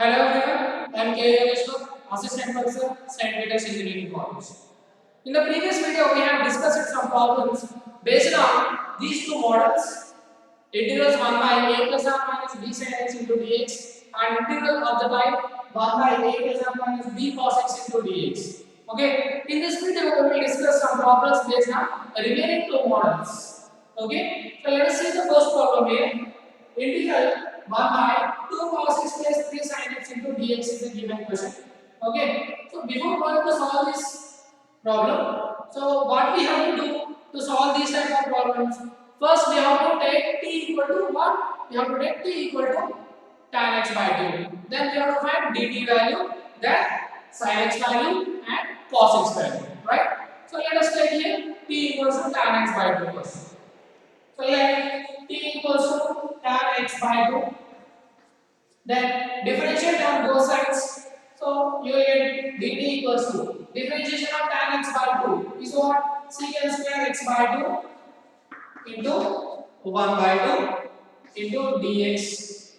Hello everyone, I am K. Vishnu, Assistant Professor, St. Peter's Engineering College. In the previous video, we have discussed some problems based on these two models, integrals 1 by a plus r minus b sin x into dx and integral of the type 1 by a plus r minus b cos x into dx. Okay, in this video, we will discuss some problems based on the remaining two models. Okay, so let us see the first problem here. Integral 1 by 2 cos x plus 3 sin x into dx is a given question. Okay, so before going to solve this problem, so what we have to do to solve these type of problems? First, we have to take t equal to 1. We have to take t equal to tan x by 2. Then we have to find dt value, then sin x value and cos x value. Right? So let us take here t equals to tan x by 2 first. So let t equals to tan x by 2. Then differentiate on both sides. So you will get dt equals to differentiation of tan x by 2 is what? Secant square x by 2 into 1 by 2 into dx.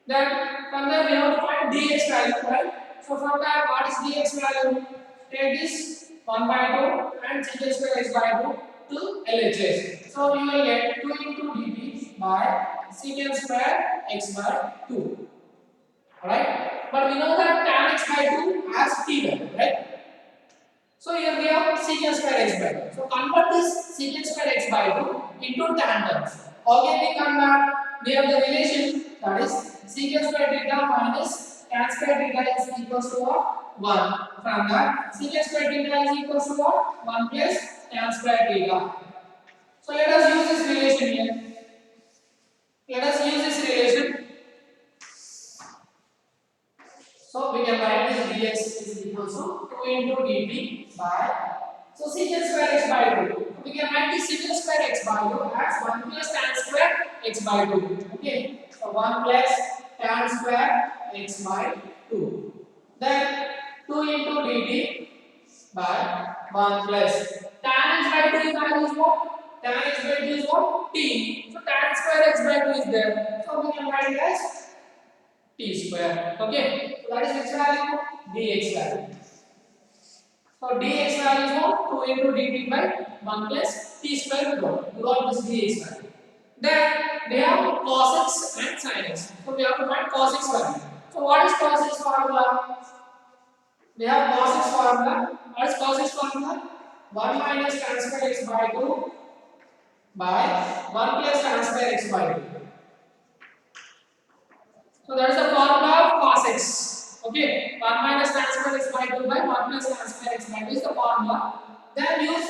Then from there we have to find dx value, right? So from that, what is dx value? Take this 1 by 2 and secant square x by 2 to LHS. So you will get 2 into dt by secant square x by 2. Alright? But we know that tan x by 2 has t value, right? So here we have secant square x by 2. So convert this secant square x by 2 into tan terms. How can we convert? We have the relation, that is secant square theta minus tan square theta is equals to what? 1. From that, secant square theta is equals to what? 1 plus tan square theta. So let us use this relation here. Let us use this relation. So we can write this dx is equal to 2 into dt by, so secant square x by 2. So we can write this secant square x by 2 as 1 plus tan square x by 2. Okay, so 1 plus tan square x by 2. Then 2 into dt by 1 plus tan x by 2 is what? Tan x by 2 is what? T. So tan square x by 2 is there. So we can write it as t square. Okay, so that is which value? Dx value. So dx value is what? 2 into dt by 1 plus t square we got this dx value. Then we have cos x and sin x. So we have to find cos x value. So what is cos x formula? We have cos x formula. What is cos x formula? 1 minus tan square x by 2 by 1 plus tan square x by 2. So that is the formula of cos x. Okay, 1 minus tan square x by 2 by 1 plus tan square x by 2 is the formula. Then use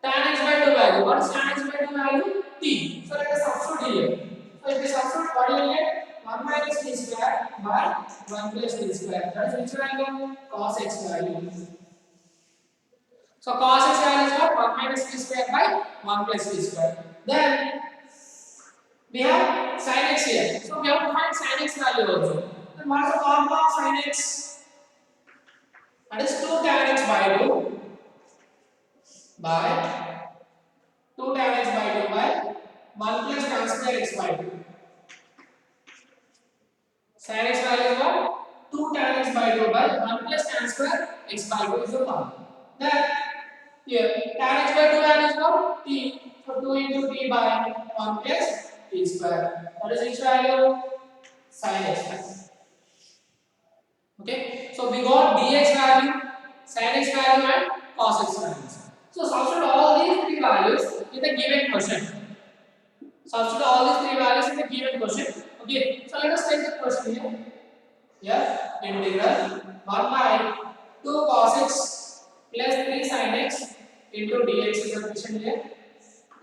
tan x by 2 value. What is tan x by 2 value? T. So let us substitute here. So if we substitute, what do you get? 1 minus t square by 1 plus t square. That is which value? Cos x value. So cos x value is what? 1 minus t square by 1 plus t square. Then we have sin x here. So we have to find sin x value also. Then what is the formula of sin x? That is 2 tan x by 2 by 2 tan x by 2 by 1 plus tan square x by 2. Sin x value is what? 2 tan x by 2 by 1 plus tan square x by 2 is the formula. Then here tan x by 2 value is what? T. So 2 into t by 1 plus t square. What is which value? Sin x. Okay, so we got dx value, sin x value, and cos x value. So substitute all these three values in the given question. Substitute all these three values in the given question. Okay, so let us take the question here. Here, integral 1 by 2 cos x plus 3 sin x into dx is the question here.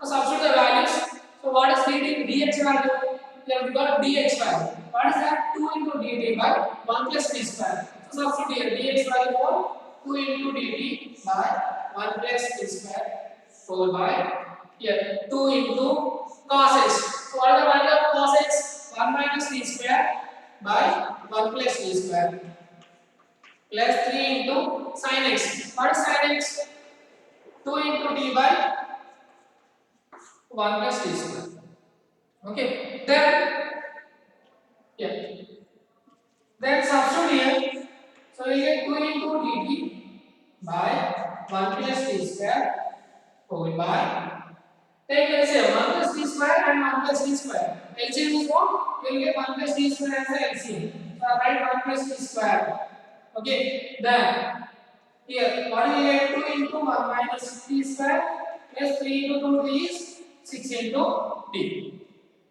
So substitute the values. So what is dx value? Here we got dx value. What is that? 2 into dt by 1 plus t square. So substitute here dx value for 2 into dt by 1 plus t square whole by here 2 into cos x. So what is the value of cos x? 1 minus t square by 1 plus t square plus 3 into sin x. What is sin x? 2 into t by 1 plus t square. Okay, then yeah. Then substitute here. So we get 2 into dt by 1 plus t square whole by. Take let's say 1 plus t square and 1 plus t square. LCM is what? We will get 1 plus t square as the LCM. So I write 1 plus t square. Okay. Then here what we get 2 into 1 minus t square plus 3 into 2 is 6 into t.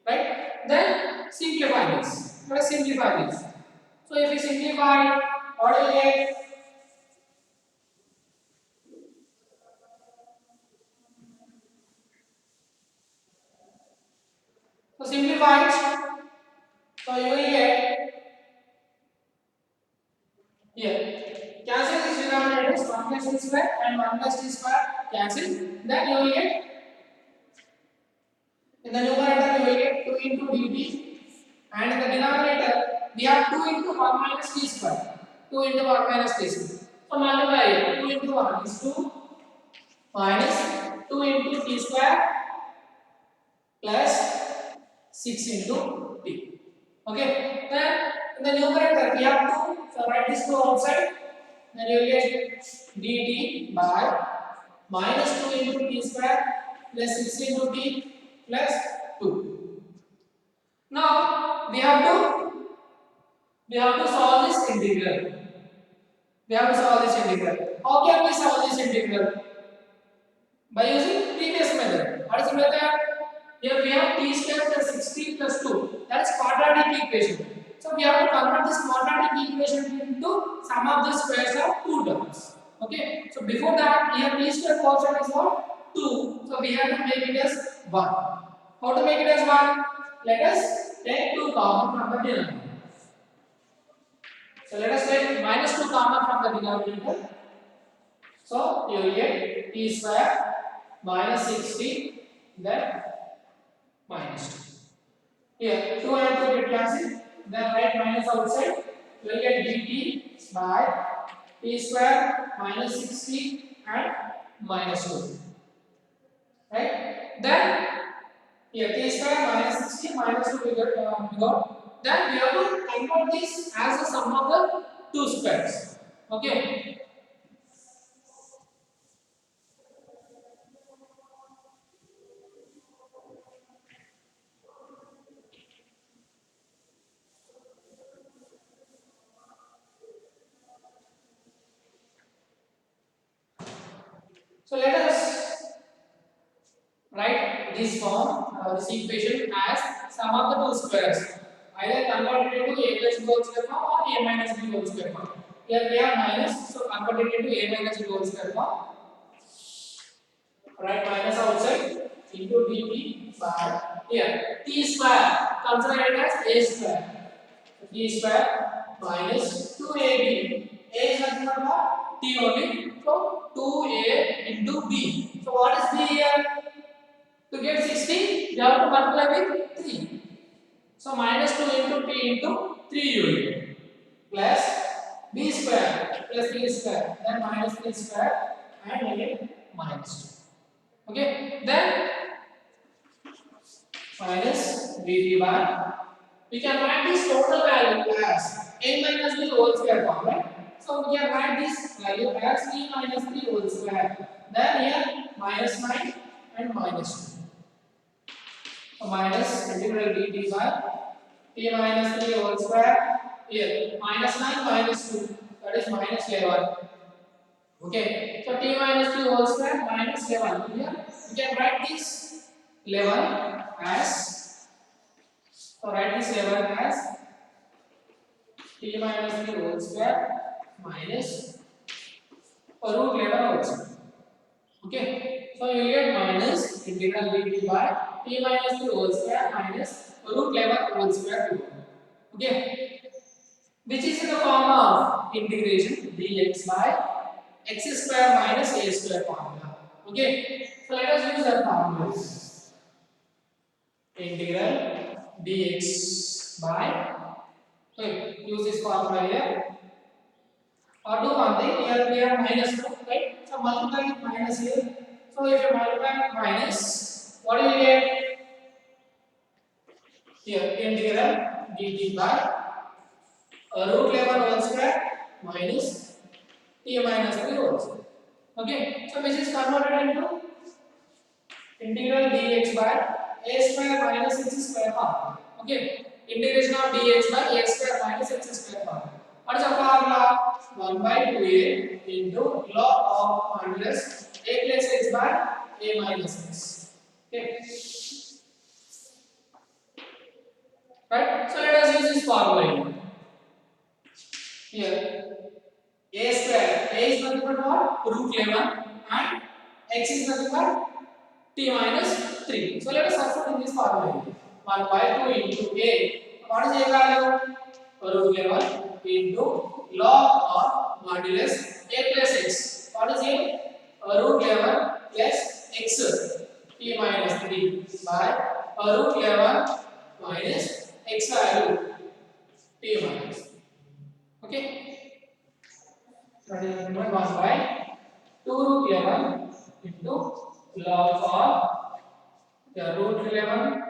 Right? Then simplify this. Let us simplify this. So if we simplify, what do we get? So simplify it. So you will get here. Cancel this denominators 1 plus t square and 1 plus t square cancel. Then you will get in the numerator you will get 2 into dt and in the denominator we have 2 into 1 minus t square. 2 into 1 minus t square. So multiply it. 2 into 1 is 2 minus 2 into t square plus 6 into t. Okay. Then in the numerator we have 2. So write this 2 outside. Then you will get dt by minus 2 into t square plus 6 into t plus 2. Now we have to solve this integral. We have to solve this integral. How can we solve this integral? By using previous method. What is the method? Here we have t square plus 6t plus 2. That is quadratic equation. So we have to convert this quadratic equation into sum of the squares of two terms. Okay. So before that, here t square portion is what? 2. So we have to make it as 1. How to make it as 1? Let us take 2 common from the denominator. So let us take minus 2 common from the denominator. So you will get t square minus 6t then minus 2. Here 2 and 2 get cancelled. Then write minus outside. You will get dt by t square minus 6t and minus 2. Right? Then here t square minus 60 minus 2 we got. Then we have to convert this as the sum of the two squares. Okay. So let us write this form, this equation as sum of the two squares. Either convert it into a plus b whole square form or a minus b whole square form. Here we have minus, so convert it into a minus b whole square form. Write minus outside into dt by here t square. Consider it as a square. T square minus 2ab. A is nothing but t only. So 2a into b. So what is b here? To get 60, you have to multiply with 3. So minus 2 into t into 3 you will get. Plus b square plus t square. Then minus 3 square and again minus 2. Okay. Then minus dt by. We can write this total value as a minus b whole square form, right? So we can write this value as t minus 3 whole square. Then here minus 9 and minus 2. So minus integral dt by t minus 3 whole square. Here minus 9 minus 2, that is minus 11. Okay. So t minus 2 whole square minus 11. Here we can write this 11 as. So write this 11 as t minus 3 whole square minus root 11 whole square. Okay. So you get minus integral dt by t minus 3 whole square minus root 11 whole square. Okay. Which is in the form of integration dx by x square minus a square formula. Okay. So let us use that formula. Integral dx by, okay, use this formula here. Or do one thing, here we have minus 2, right? So multiply with minus here. So if you multiply with minus, what do you get? Here integral dt by root 11 whole square minus t minus 3 whole square. Okay, so which is converted into integral dx by a square minus x square power. Okay, integration of dx by a square minus x square power. What is the formula? 1 by 2a into log of minus a plus x by a minus x. Okay, right? So let us use this formula here. A square, a is nothing but what? Root 11 and x is nothing but t minus 3. So let us substitute in this formula. 1 by 2 into a. What is a value? Root 11 into log of modulus a plus x. What is a? Root 11 plus x t minus 3 by root 11 minus x value t minus. Okay. That is 1 by 2 root 11 into log of the root 11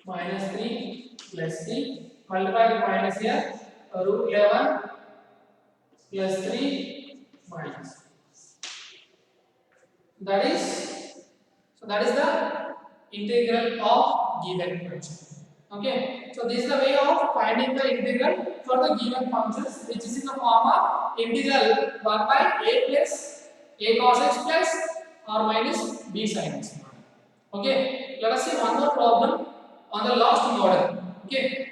minus 3 plus 3 multiply with minus here root 11 plus 3 minus that is that is the integral of given function. Okay, so this is the way of finding the integral for the given functions, which is in the form of integral 1 by a plus a cos x plus or minus b sin x. Okay, let us see one more problem on the last model. Okay,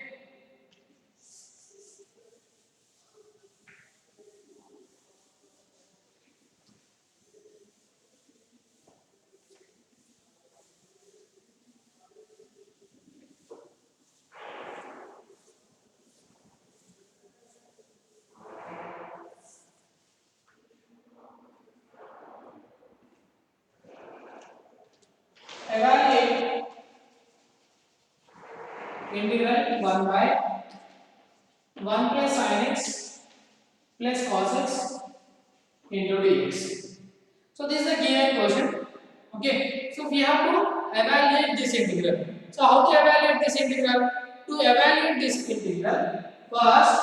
evaluate integral 1 by 1 plus sin x plus cos x into dx. So this is the given question. Okay, so we have to evaluate this integral. So how to evaluate this integral? To evaluate this integral, first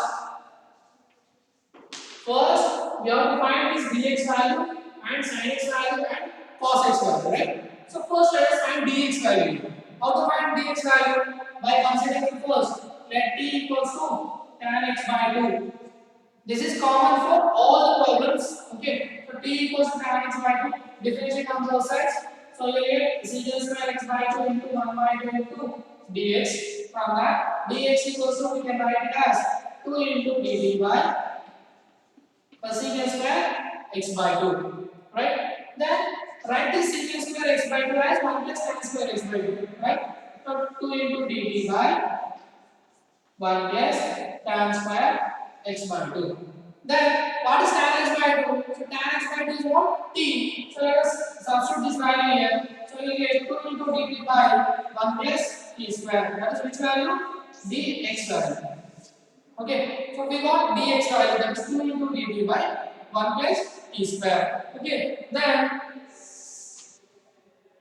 we have to find this dx value and sin x value and cos x value, right? So first let us find dx value. How to find dx value? By considering first let t equals to tan x by 2. This is common for all the problems. Okay, so t equals to tan x by 2. Differentiate on both sides. So you get secant square x by 2 into 1 by 2 into dx. From that, dx equals to, we can write it as 2 into dt by secant square x by 2. Right? Then write this secant square x by 2 as 1 plus tan square x by 2. Right? So 2 into dt by 1 plus tan square x by 2. Then what is tan x by 2? So tan x by 2 is what? T. So let us substitute this value here. So you get 2 into dt by 1 plus t square. That is which value? Dx value. Okay. So we got dx value, that is 2 into dt by 1 plus t square. Okay. Then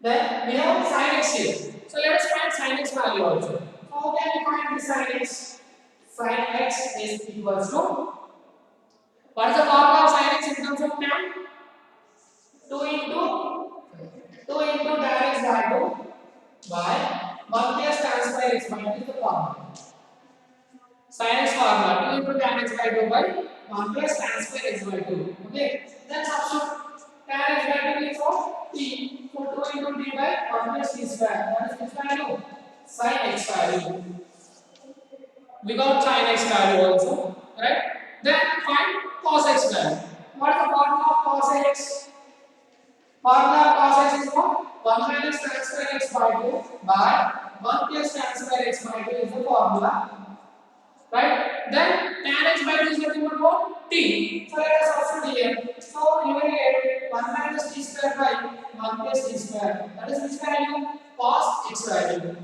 we have sin x here. So let us find sin x value also. So how can we find this sin x? Sin x is equals to, what is the formula of sin x in terms of tan? 2 into tan x by 2 by 1 plus tan square x by 2 is the formula. Sin x formula 2 into tan x by 2 by 1 plus tan square x by 2. Okay, then substitute tan x by 2 is what? T. So 2 into t by 1 plus t square. That is which value? Sin x value. We got sin x value also, right? Then find cos x value. What is the formula of cos x? Formula of cos x is what? 1 minus tan square x by 2 by 1 plus tan square x by 2 is the formula, right? Then tan x by 2 is nothing but what? T. So let us substitute here. So you will get 1 minus t square by 1 plus t square. That is which value? Cos x value.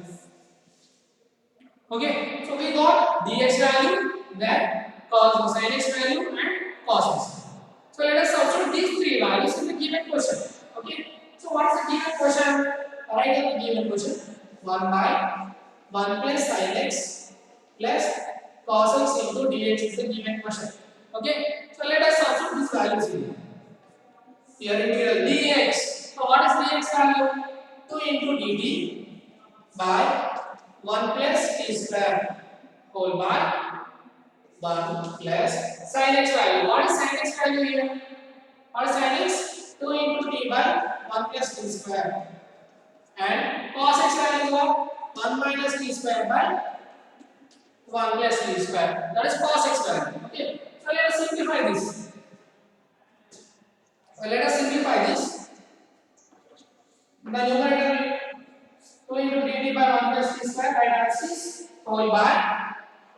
Okay, so we got dx value, then cos sin x value and cos x. So let us substitute these three values in the given question. Okay, so what is the given question? Write down the given question. 1 by 1 plus sin x plus cos x into dx is the given question. Okay, so let us substitute these values here. Here integral dx. So what is dx value? 2 into dt by 1 plus t square whole by 1 plus sin x value. What is sin x value here? What is sin x? 2 into t by 1 plus t square. And cos x value is what? 1 minus t square by 1 plus t square. That is cos x value. Okay. So let us simplify this. The numerator 2 into dt by 1 plus t square right axis whole by.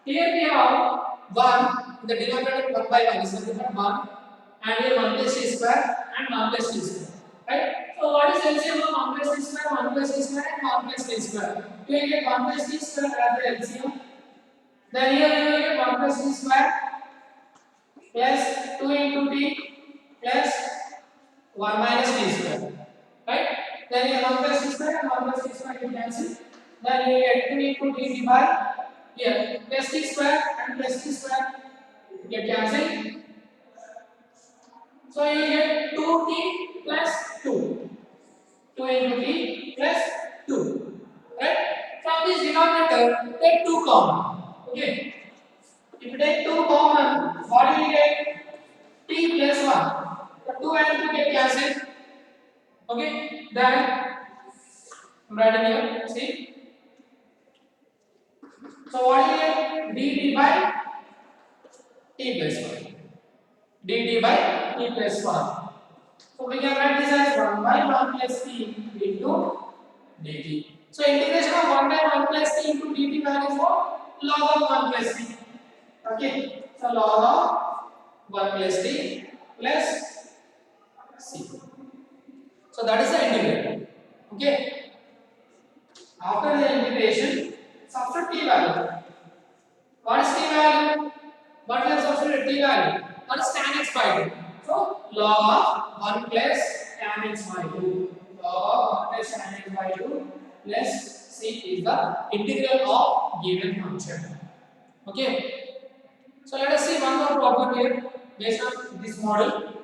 Here we have 1 in the denominator 1 by 1 is nothing but 1 and here 1 plus t square and 1 plus t square. Right? So what is LCM of 1 plus t square, 1 plus t square and 1 plus t square? You will get 1 plus t square as the LCM. Then here you will get 1 plus t square plus 2 into t plus 1 minus t square. Right? Then here 1 plus t square and 1 plus t square you cancel. Then you get 2 into dt by here plus t square and plus t square get cancelled. So you get 2t plus 2. 2 into t plus 2. Right? From this denominator, take 2 common. Okay. If you take 2 common, what will you get? T plus 1. So 2 and 2 get cancelled. Okay. Then I'm writing here. See. So what will you get? dt by t plus 1. dt by t plus 1. So we can write this as 1 by 1 plus t into dt. So integration of 1 by 1 plus t into dt value is what? Log of 1 plus t. Okay. So log of 1 plus t plus c. So that is the integral. Okay. After the integration, substitute t value. What is t value? What is substitute t value? What is tan x by 2? So log of 1 plus tan x by 2. Log of 1 plus tan x by 2 plus c is the integral of given function. Okay. So let us see one more problem here based on this model.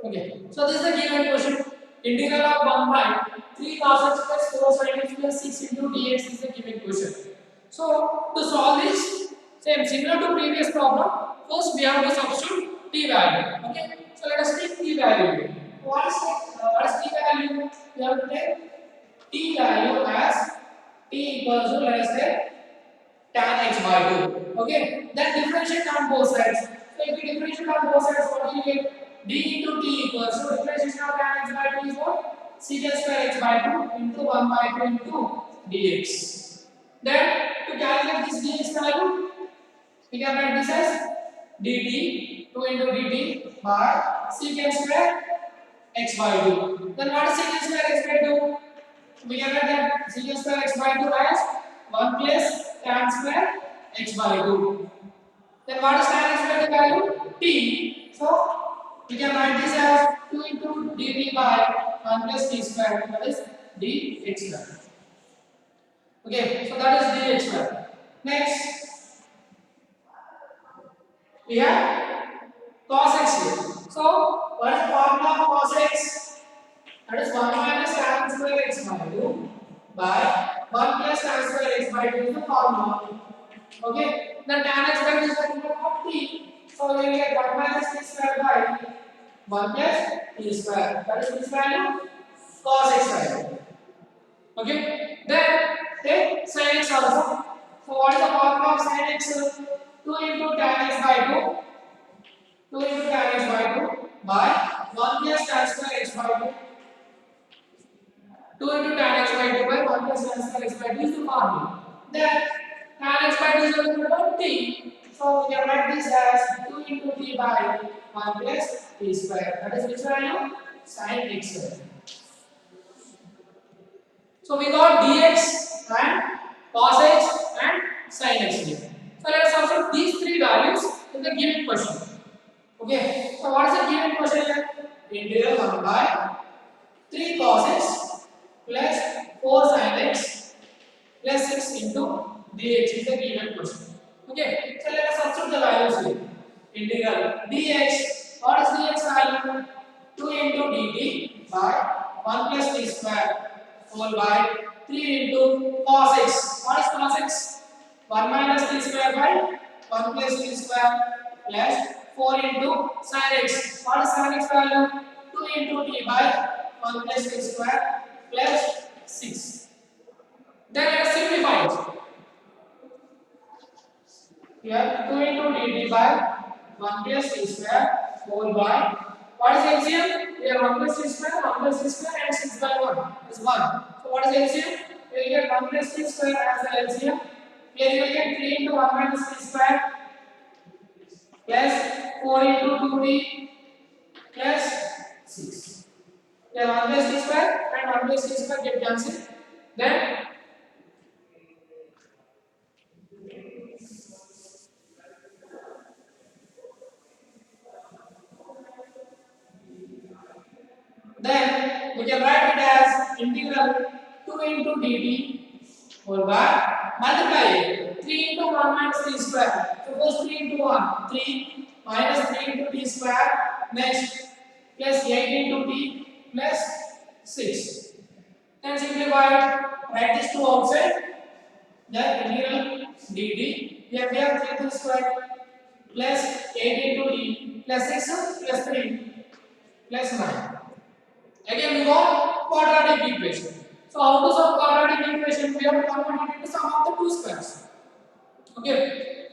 Okay, so this is the given question. Integral of 1 by 3 cos x plus 4 sin x plus 6 into dx is the given question. So to solve this, similar to previous problem, first we have to substitute t value. Okay, so let us take t value. What is t value? We have to take t value as t equals to, let us say, tan x by 2. Okay, then differentiate on both sides. So if we differentiate on both sides, what do you get? D into t equals to differentiation of tan x by 2 is what? Secant square x by 2 into 1 by 2 into dx. Then to calculate this dx value, we can write this as dt 2 into dt by secant square x by 2. Then what is secant square x by 2? We can write that secant square x by 2 as 1 plus tan square x by 2. Then what is tan x by 2 value? T. So we can write this as 2 into dt by 1 plus t square, that is dx square. Okay, so that is dx square. Next, we have cos x here. So what is the formula of cos x? That is 1 minus tan square x by 2 by 1 plus tan square x by 2 is the formula. Okay, then tan x by 2 is equal to t. So we will get 1 minus t square by 1 plus t square. That is this value? Cos x value. Okay, then take sin x also. So what is the formula of sin x? t. So we can write this as 2 into t by 1 plus t square. That is which value? Sin x square. So we got dx and cos x and sin x here. So let us substitute these three values in the given question. Okay. So what is the given question here? Integral 1 by 3 cos x plus 4 sin x plus 6 into dx is the given question. Okay. So let us substitute the values here. Integral dx. What is dx value? 2 into dt by 1 plus t square whole by 3 into cos x. What is cos x? 1 minus t square by 1 plus t square plus 4 into sin x. What is sin x value? 2 into t by 1 plus t square plus 6. Then let us simplify it. Here 2 into dt by 1 plus t square whole by what is LCM? Here 1 plus t square, 1 plus t square and 6 by 1 is 1. So what is LCM? You will get 1 plus t square as the LCM. Here you will get 3 into 1 minus t square plus 4 into 2t plus 6. Here 1 plus t square and 1 plus t square get cancelled. Then we can write it as integral 2 into dt whole by multiply it. 3 into 1 minus t square. Suppose 3 into 1. 3 minus 3 into t square. Next plus 8 into t plus 6. Then simplify it. Write this 2 outside. Then integral dt. Here we have 3 t square plus 8 into t plus 6 plus 3 plus 9. Again we got quadratic equation. So how to solve quadratic equation? We have to convert it into sum of the two squares. Okay.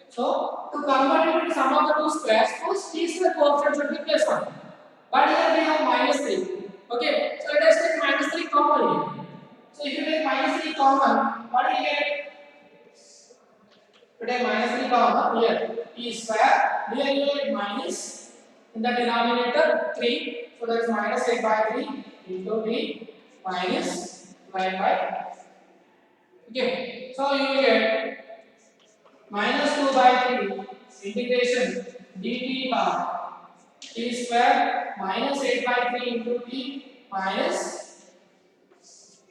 So to convert it into sum of the two squares, first t square coefficient should be plus 1. But here we have minus 3. Okay. So let us take minus 3 common here. So if you take minus 3 common, what do you get? To take minus 3 common here, t square. Here you get minus in the denominator 3. So that is minus 8 by 3 into t minus 9 by. Okay. So you will get minus 2 by 3 integration dt by t square minus 8 by 3 into t minus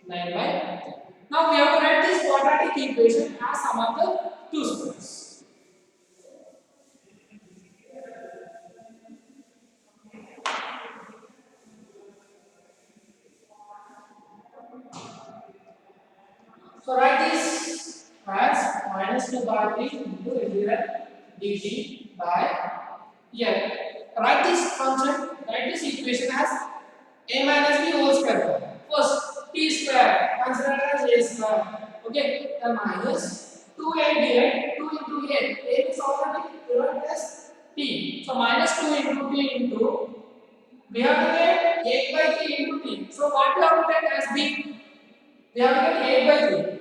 9 by 10. Now we have to write this quadratic equation as sum of the two squares. So write this as minus 2 by 3 into integral dt by here. Write this function, write this equation as a minus b whole square. First t square, consider it as a square. Okay, the minus 2a dx, 2 into a. A is already given as t. So minus 2 into t into we have to get 8 by 3 into t. So what we have to take as b? We have to get 8 by 3.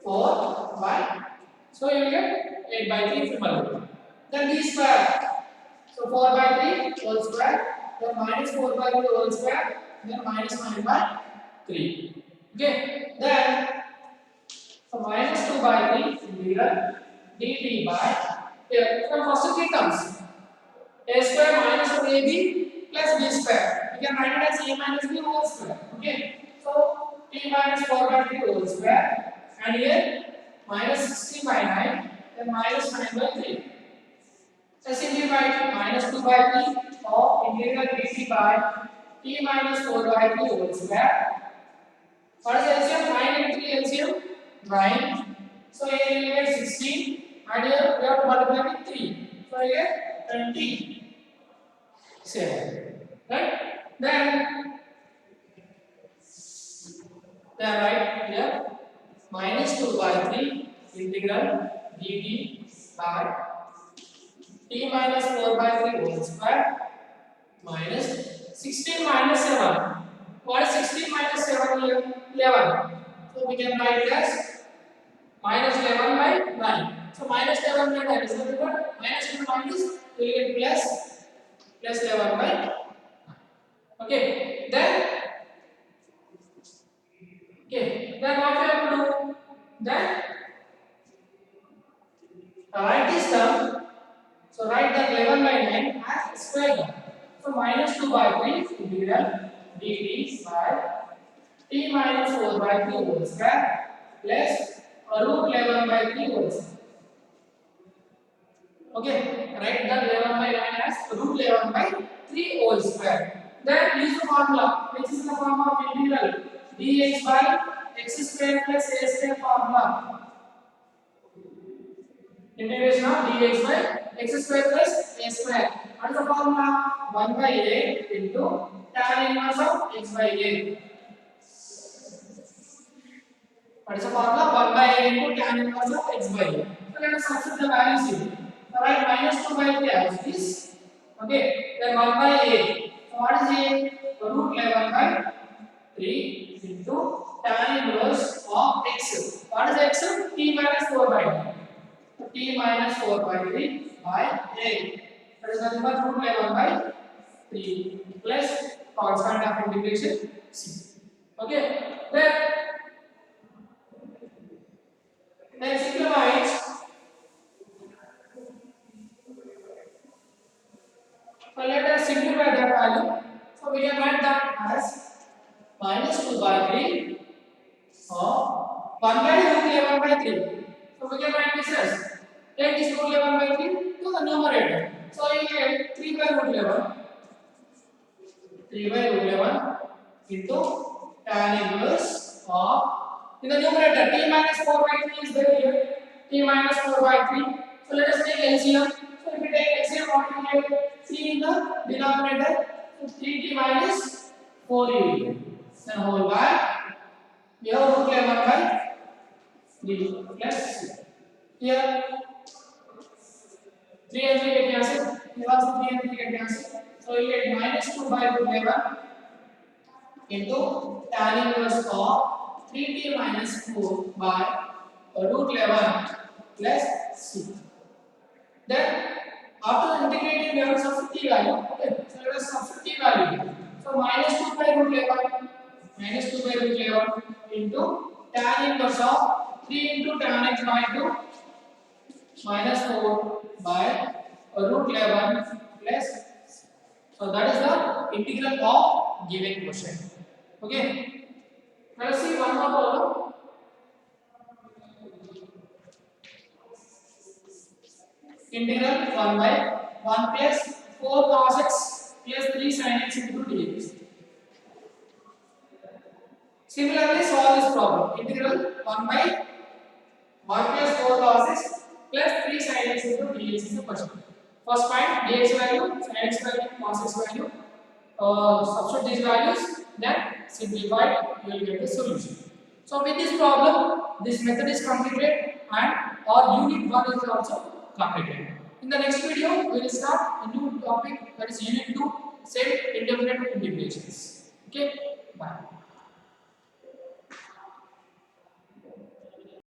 4 by, so you will get 8 by 3 if you multiply. Then d square. So 4 by 3 whole square, then minus 4 by 3 whole square, then minus 9 by 3. Okay. Then so minus 2 by 3 integral dt by here from first three terms a square minus 4ab plus b square. We can write it as a minus b whole square. Okay. So t minus 4 by 3 whole square. And here minus 16 by 9, then minus 9 by 3. So simplify it, minus 2 by 3 of integral dt by t minus 4 by 3 whole square. What is LCM? 9 and 3 LCM? 9. So here you will get 16 and here we have to multiply with 3. So here 27. Right? Then right here minus 2 by 3 integral dt by t minus 4 by 3 whole square minus 16 minus 7. What is 16 minus 7 here? 11. So we can write it as minus 11 by 9. So minus 11 by 9 is nothing but minus into minus you will get plus 11 by 9. Okay, then what we have to do? Then write this term. So write that 11 by 9 as square term. So minus 2 by 3 integral dt by t minus 4 by 3 whole square plus root 11 by 3 whole square. Okay, write that 11 by 9 as root 11 by 3 whole square. Then use the formula which is in the form of integral dx by x square plus a square formula. Integration of dx by x square plus a square. What is the formula? 1 by a into tan inverse of x by a. What is the formula? 1 by a into tan inverse of x by a. So let us substitute the values here. So write minus 2 by 3 as this. Okay. Then 1 by a. So what is a? Root 11 by 3 into tan inverse of x. What is x? T minus 4 by 3. T minus 4 by 3 by a. That is nothing but root 11 by 3 plus constant of integration c. Okay. Then simplify it. So let us simplify that value. So we can write that as minus 2 by 3 or 1 by root 11 by 3. So we can write this as take this root 11 by 3 to the numerator. So you get 3 by root 11. 3 by root 11 into tan inverse of in the numerator t minus 4 by 3 is there here. T minus 4 by 3. So let us take LCM. So if we take LCM, what we get? 3 in the denominator. So 3t minus 4 you will get. Then whole by here root 11 by 3 plus 6. Here 3 and 3 get cancelled. Here also 3 and 3 get cancelled. So you get minus 2 by root 11 into tan inverse of 3t minus 4 by root 11 plus c. Then after integrating we have to substitute t value. Okay, so let us substitute t value. So minus 2 by root 11 into tan inverse of 3 into tan x by 2 minus 4 by root 11 plus. So that is the integral of given question. Okay. Let us see one more problem. Integral 1 by 1 plus 4 cos x plus 3 sin x into dx. Similarly, solve this problem. Integral 1 by 1 plus 4 cos x plus 3 sin x into dx is the question. First find dx value, sin x value, cos x value. Substitute these values, then simplify, you will get the solution. So with this problem, this method is completed and our unit 1 is also completed. In the next video, we will start a new topic, that is unit 2, same indefinite integrations. Okay, bye.